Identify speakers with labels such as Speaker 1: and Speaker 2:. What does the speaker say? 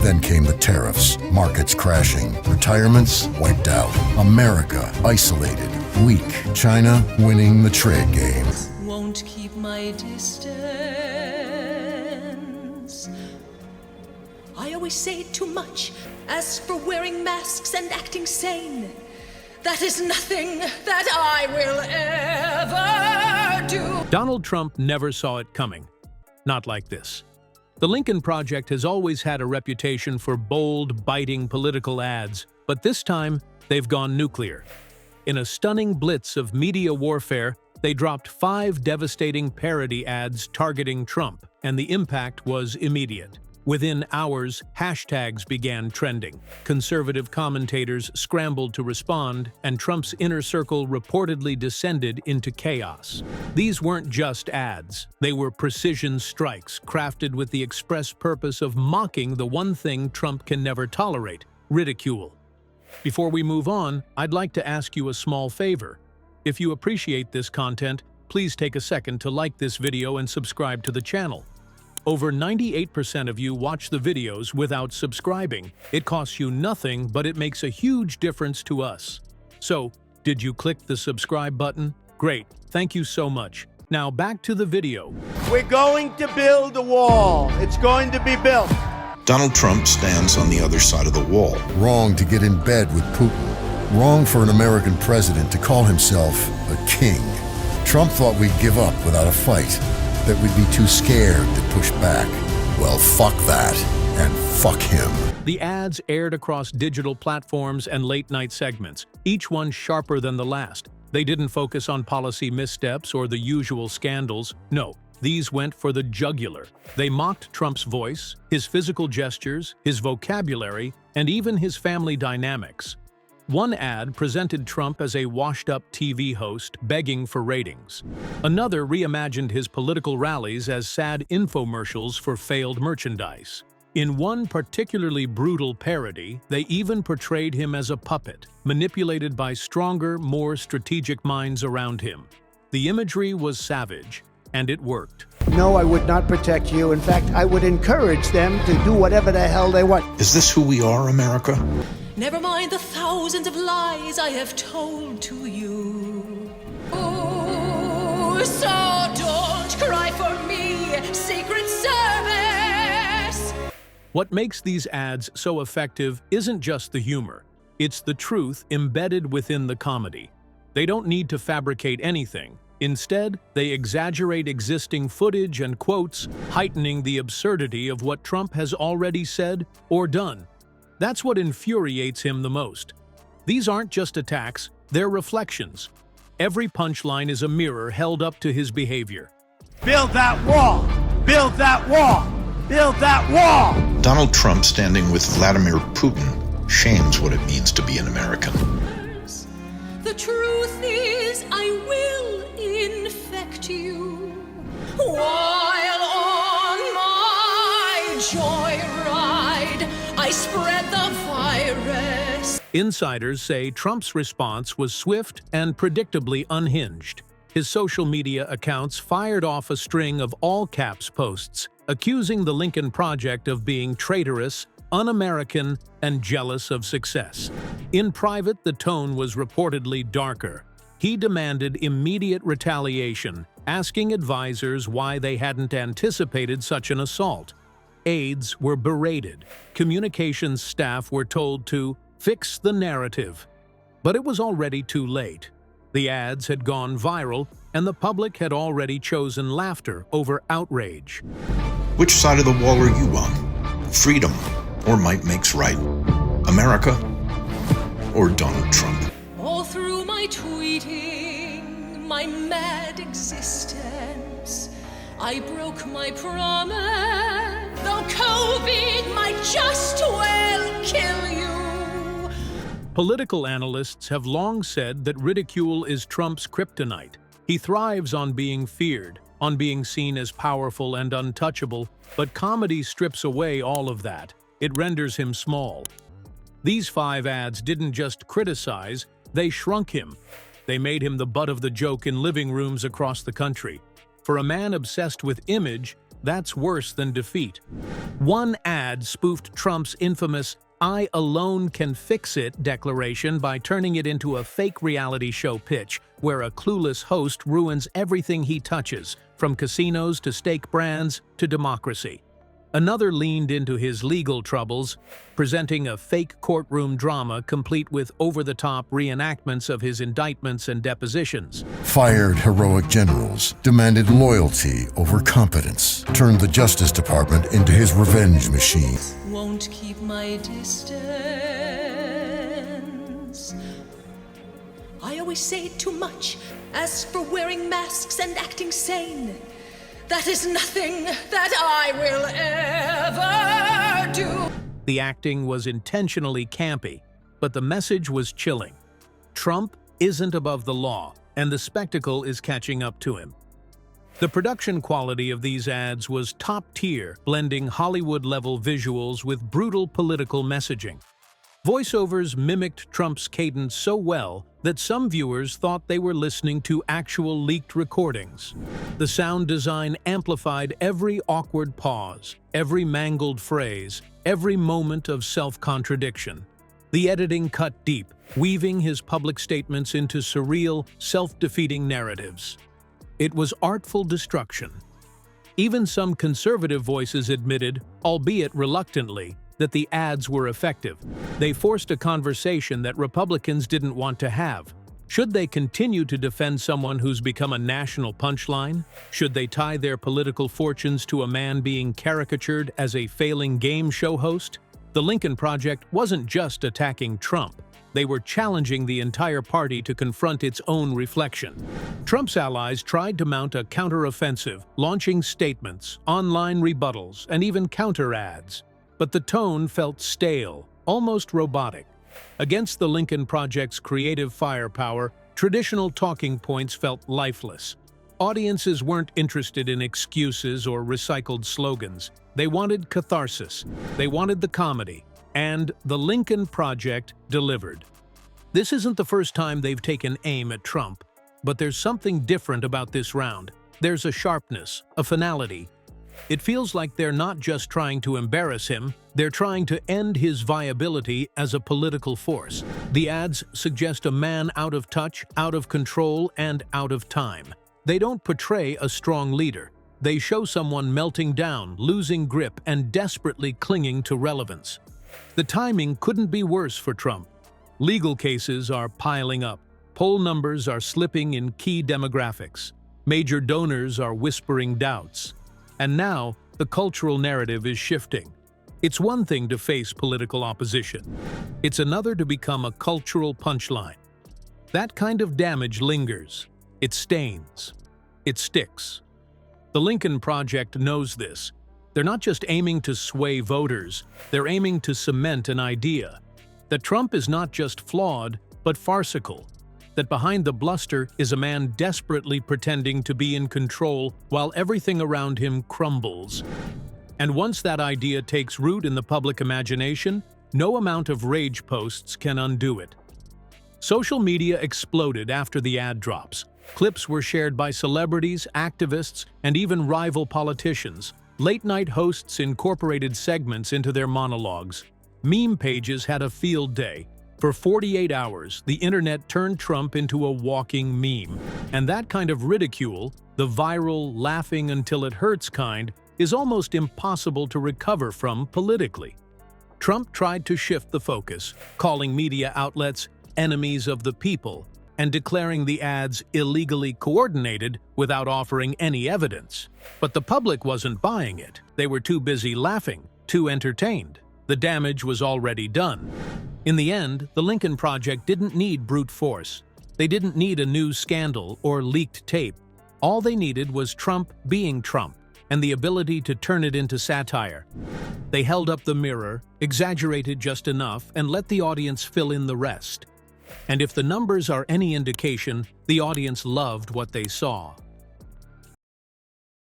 Speaker 1: Then came the tariffs, markets crashing, retirements wiped out, America isolated, weak, China winning the trade game.
Speaker 2: Won't keep my distance. I always say too much. As for wearing masks and acting sane, that is nothing that I will ever do.
Speaker 3: Donald Trump never saw it coming. Not like this. The Lincoln Project has always had a reputation for bold, biting political ads, but this time they've gone nuclear. In a stunning blitz of media warfare, they dropped 5 devastating parody ads targeting Trump, and the impact was immediate. Within hours, hashtags began trending. Conservative commentators scrambled to respond, and Trump's inner circle reportedly descended into chaos. These weren't just ads. They were precision strikes crafted with the express purpose of mocking the one thing Trump can never tolerate: ridicule. Before we move on, I'd like to ask you a small favor. If you appreciate this content, please take a second to like this video and subscribe to the channel. Over 98% of you watch the videos without subscribing. It costs you nothing, but it makes a huge difference to us. So, did you click the subscribe button? Great, thank you so much. Now back to the video.
Speaker 4: We're going to build a wall. It's going to be built.
Speaker 5: Donald Trump stands on the other side of the wall.
Speaker 1: Wrong to get in bed with Putin. Wrong for an American president to call himself a king. Trump thought we'd give up without a fight, that we'd be too scared to push back. Well, fuck that, and fuck him.
Speaker 3: The ads aired across digital platforms and late-night segments, each one sharper than the last. They didn't focus on policy missteps or the usual scandals. No, these went for the jugular. They mocked Trump's voice, his physical gestures, his vocabulary, and even his family dynamics. One ad presented Trump as a washed-up TV host begging for ratings. Another reimagined his political rallies as sad infomercials for failed merchandise. In one particularly brutal parody, they even portrayed him as a puppet, manipulated by stronger, more strategic minds around him. The imagery was savage, and it worked.
Speaker 4: No, I would not protect you. In fact, I would encourage them to do whatever the hell they want.
Speaker 5: Is this who we are, America?
Speaker 2: Never mind the thousands of lies I have told to you. Oh, so don't cry for me, Secret Service!
Speaker 3: What makes these ads so effective isn't just the humor. It's the truth embedded within the comedy. They don't need to fabricate anything. Instead, they exaggerate existing footage and quotes, heightening the absurdity of what Trump has already said or done. That's what infuriates him the most. These aren't just attacks, they're reflections. Every punchline is a mirror held up to his behavior.
Speaker 4: Build that wall! Build that wall! Build that wall!
Speaker 5: Donald Trump standing with Vladimir Putin shames what it means to be an American.
Speaker 2: The truth is, I will infect you while on my joyride. I spread the virus.
Speaker 3: Insiders say Trump's response was swift and predictably unhinged. His social media accounts fired off a string of all-caps posts, accusing the Lincoln Project of being traitorous, un-American, and jealous of success. In private, the tone was reportedly darker. He demanded immediate retaliation, asking advisors why they hadn't anticipated such an assault. Aides were berated. Communications staff were told to fix the narrative. But it was already too late. The ads had gone viral, and the public had already chosen laughter over outrage.
Speaker 5: Which side of the wall are you on? Freedom or might makes right? America or Donald Trump?
Speaker 2: All through my tweeting, my mad existence, I broke my promise. Though COVID might just well kill you.
Speaker 3: Political analysts have long said that ridicule is Trump's kryptonite. He thrives on being feared, on being seen as powerful and untouchable, but comedy strips away all of that. It renders him small. These 5 ads didn't just criticize, they shrunk him. They made him the butt of the joke in living rooms across the country. For a man obsessed with image, that's worse than defeat. One ad spoofed Trump's infamous "I alone can fix it" declaration by turning it into a fake reality show pitch, where a clueless host ruins everything he touches, from casinos to steak brands to democracy. Another leaned into his legal troubles, presenting a fake courtroom drama complete with over-the-top reenactments of his indictments and depositions.
Speaker 1: Fired heroic generals, demanded loyalty over competence, turned the Justice Department into his revenge machine.
Speaker 2: Won't keep my distance. I always say too much. As for wearing masks and acting sane, that is nothing that I will ever do.
Speaker 3: The acting was intentionally campy, but the message was chilling. Trump isn't above the law, and the spectacle is catching up to him. The production quality of these ads was top-tier, blending Hollywood-level visuals with brutal political messaging. Voiceovers mimicked Trump's cadence so well that some viewers thought they were listening to actual leaked recordings. The sound design amplified every awkward pause, every mangled phrase, every moment of self-contradiction. The editing cut deep, weaving his public statements into surreal, self-defeating narratives. It was artful destruction. Even some conservative voices admitted, albeit reluctantly, that the ads were effective. They forced a conversation that Republicans didn't want to have. Should they continue to defend someone who's become a national punchline? Should they tie their political fortunes to a man being caricatured as a failing game show host? The Lincoln Project wasn't just attacking Trump. They were challenging the entire party to confront its own reflection. Trump's allies tried to mount a counteroffensive, launching statements, online rebuttals, and even counter-ads. But the tone felt stale, almost robotic. Against the Lincoln Project's creative firepower, traditional talking points felt lifeless. Audiences weren't interested in excuses or recycled slogans. They wanted catharsis. They wanted the comedy. And the Lincoln Project delivered. This isn't the first time they've taken aim at Trump, but there's something different about this round. There's a sharpness, a finality. It feels like they're not just trying to embarrass him, they're trying to end his viability as a political force. The ads suggest a man out of touch, out of control, and out of time. They don't portray a strong leader. They show someone melting down, losing grip, and desperately clinging to relevance. The timing couldn't be worse for Trump. Legal cases are piling up. Poll numbers are slipping in key demographics. Major donors are whispering doubts. And now, the cultural narrative is shifting. It's one thing to face political opposition. It's another to become a cultural punchline. That kind of damage lingers. It stains. It sticks. The Lincoln Project knows this. They're not just aiming to sway voters, they're aiming to cement an idea. That Trump is not just flawed, but farcical. That behind the bluster is a man desperately pretending to be in control while everything around him crumbles. And once that idea takes root in the public imagination, no amount of rage posts can undo it. Social media exploded after the ad drops. Clips were shared by celebrities, activists, and even rival politicians. Late-night hosts incorporated segments into their monologues. Meme pages had a field day. For 48 hours, the internet turned Trump into a walking meme. And that kind of ridicule, the viral, laughing until it hurts kind, is almost impossible to recover from politically. Trump tried to shift the focus, calling media outlets enemies of the people, and declaring the ads illegally coordinated without offering any evidence. But the public wasn't buying it. They were too busy laughing, too entertained. The damage was already done. In the end, the Lincoln Project didn't need brute force. They didn't need a news scandal or leaked tape. All they needed was Trump being Trump, and the ability to turn it into satire. They held up the mirror, exaggerated just enough, and let the audience fill in the rest. And if the numbers are any indication, the audience loved what they saw.